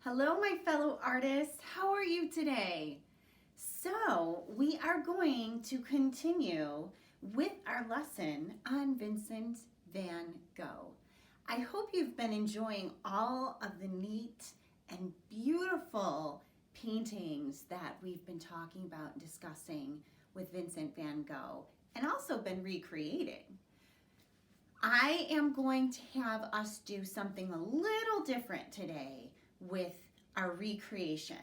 Hello, my fellow artists. How are you today? So, we are going to continue with our lesson on Vincent van Gogh. I hope you've been enjoying all of the neat and beautiful paintings that we've been talking about and discussing with Vincent van Gogh and also been recreating. I am going to have us do something a little different today with our recreation.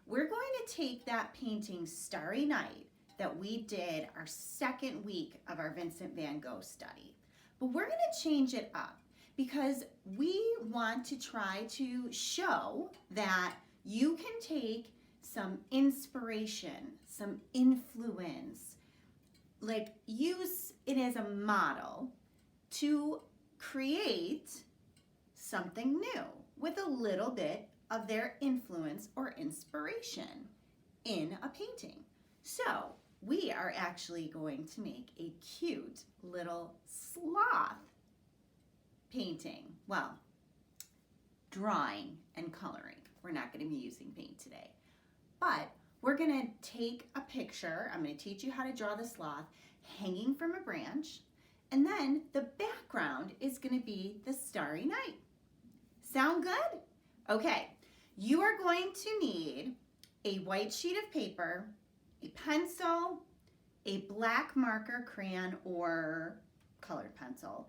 We're going to take that painting Starry Night that we did our second week of our Vincent van Gogh study, but we're going to change it up because we want to try to show that you can take some inspiration, some influence, like use it as a model to create something new with a little bit of their influence or inspiration in a painting. So we are actually going to make a cute little sloth painting. Well, drawing and coloring. We're not going to be using paint today. But we're going to take a picture. I'm going to teach you how to draw the sloth hanging from a branch. And then the background is going to be the starry night. Sound good? Okay, you are going to need a white sheet of paper, a pencil, a black marker crayon or colored pencil,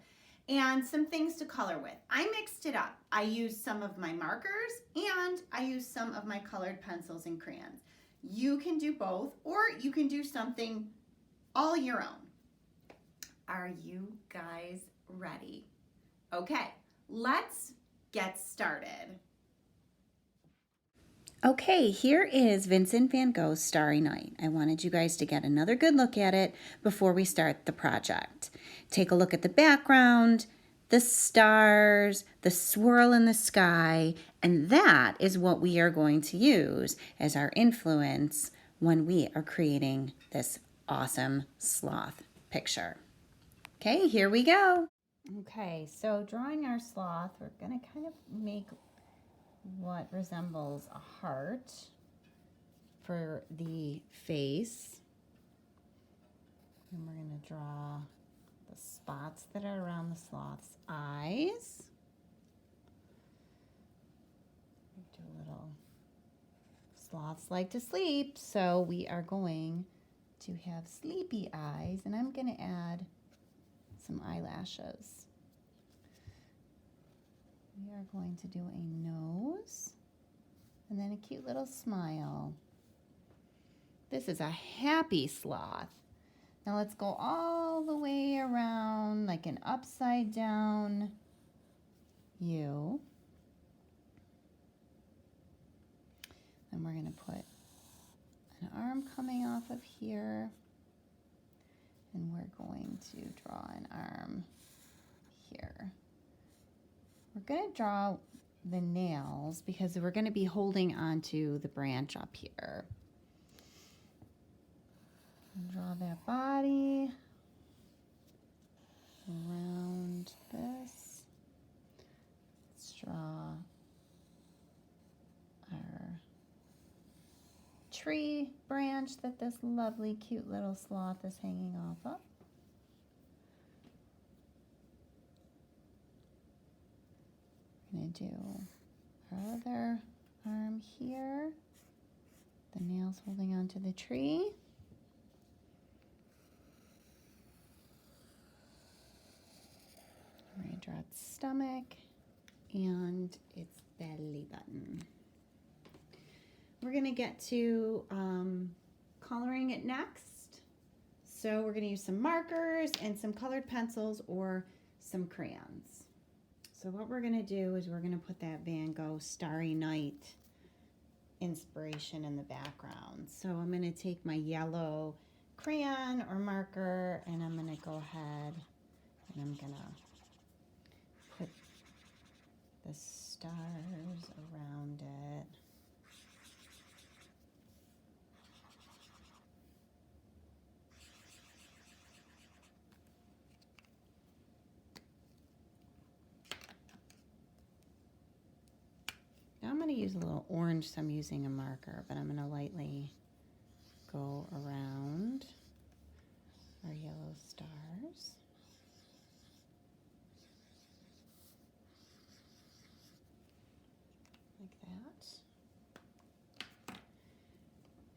and some things to color with. I mixed it up. I used some of my markers and I used some of my colored pencils and crayons. You can do both, or you can do something all your own. Are you guys ready? Okay, let's get started. Okay, here is Vincent van Gogh's Starry Night. I wanted you guys to get another good look at it before we start the project. Take a look at the background, the stars, the swirl in the sky, and that is what we are going to use as our influence when we are creating this awesome sloth picture. Okay, here we go. Okay, so drawing our sloth, we're going to kind of make what resembles a heart for the face. And we're going to draw the spots that are around the sloth's eyes. Do a little, sloths like to sleep, so we are going to have sleepy eyes, and I'm going to add some eyelashes. We are going to do a nose and then a cute little smile. This is a happy sloth. Now let's go all the way around like an upside down U. And we're going to put an arm coming off of here. And we're going to draw an arm here. We're going to draw the nails because we're going to be holding onto the branch up here. Draw that body around this. Let's draw our tree branch that this lovely cute little sloth is hanging off of. We're going to do our other arm here, the nails holding onto the tree. We're going to draw its stomach and its belly button. We're going to get to coloring it next. So we're going to use some markers and some colored pencils or some crayons. So what we're going to do is we're going to put that Van Gogh Starry Night inspiration in the background. So I'm going to take my yellow crayon or marker and I'm going to go ahead and I'm going to put the stars around it. I'm going to use a little orange, so I'm using a marker, but I'm going to lightly go around our yellow stars. Like that.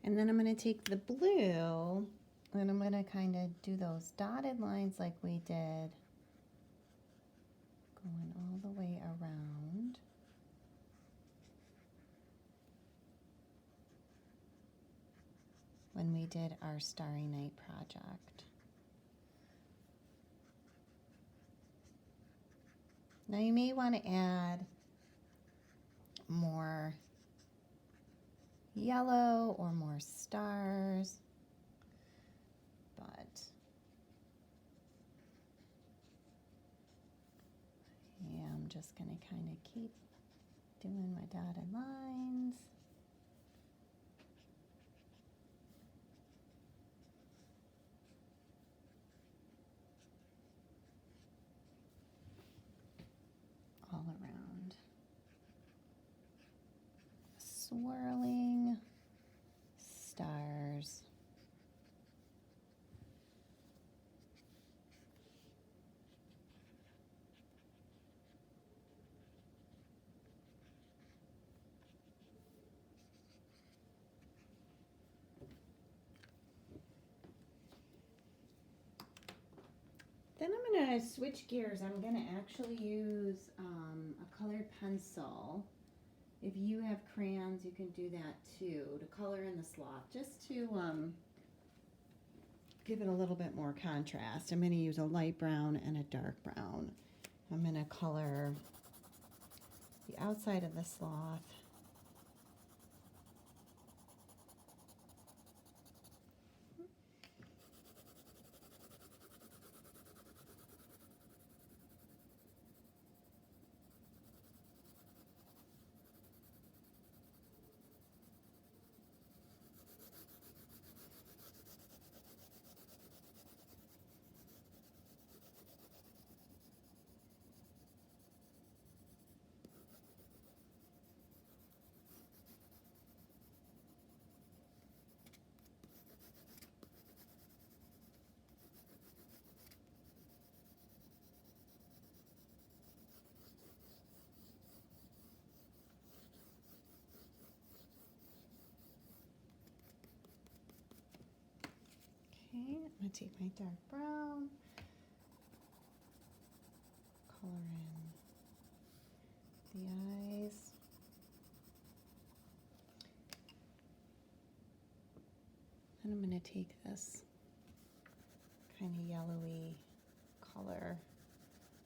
And then I'm going to take the blue and I'm going to kind of do those dotted lines like we did, going all the way around. When we did our Starry Night project. Now you may want to add more yellow or more stars, but yeah, I'm just going to kind of keep doing my dotted lines. All around. Swirling stars. Then I'm going to switch gears. I'm going to actually use a colored pencil. If you have crayons, you can do that too, to color in the sloth, just to give it a little bit more contrast. I'm going to use a light brown and a dark brown. I'm going to color the outside of the sloth. Okay, I'm going to take my dark brown, color in the eyes. And I'm going to take this kind of yellowy color,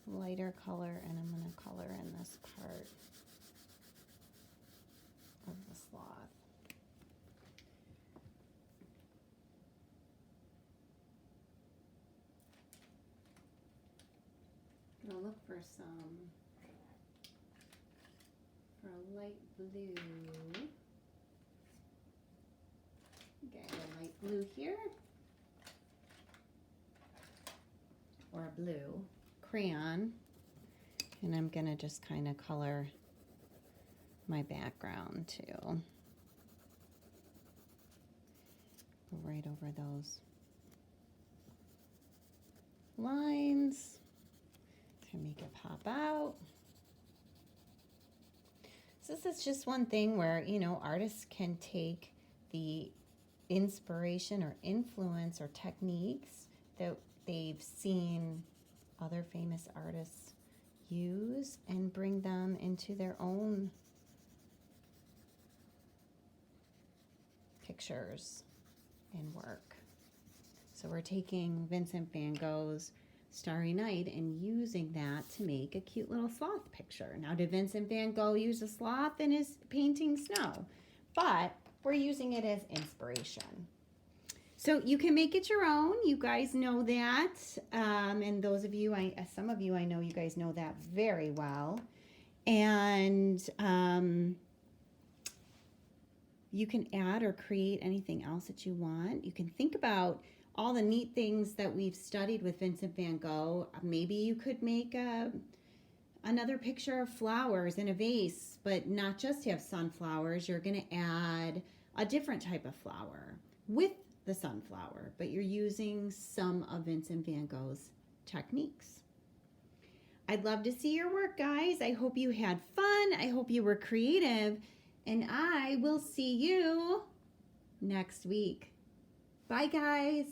lighter color, and I'm going to color in this part of the sloth. I'm going to look for a light blue. Okay, a light blue here. Or a blue crayon. And I'm going to just kind of color my background too. Go right over those lines to make it pop out. So this is just one thing where, you know, artists can take the inspiration or influence or techniques that they've seen other famous artists use and bring them into their own pictures and work. So we're taking Vincent van Gogh's Starry Night and using that to make a cute little sloth picture. Now, did Vincent van Gogh use a sloth in his painting Snow? But we're using it as inspiration. So you can make it your own. You guys know that. And those of you, some of you, I know you guys know that very well. And you can add or create anything else that you want. You can think about all the neat things that we've studied with Vincent van Gogh. Maybe you could make a another picture of flowers in a vase, but not just have sunflowers. You're going to add a different type of flower with the sunflower, but you're using some of Vincent van Gogh's techniques. I'd love to see your work, guys. I hope you had fun. I hope you were creative, and I will see you next week. Bye, guys.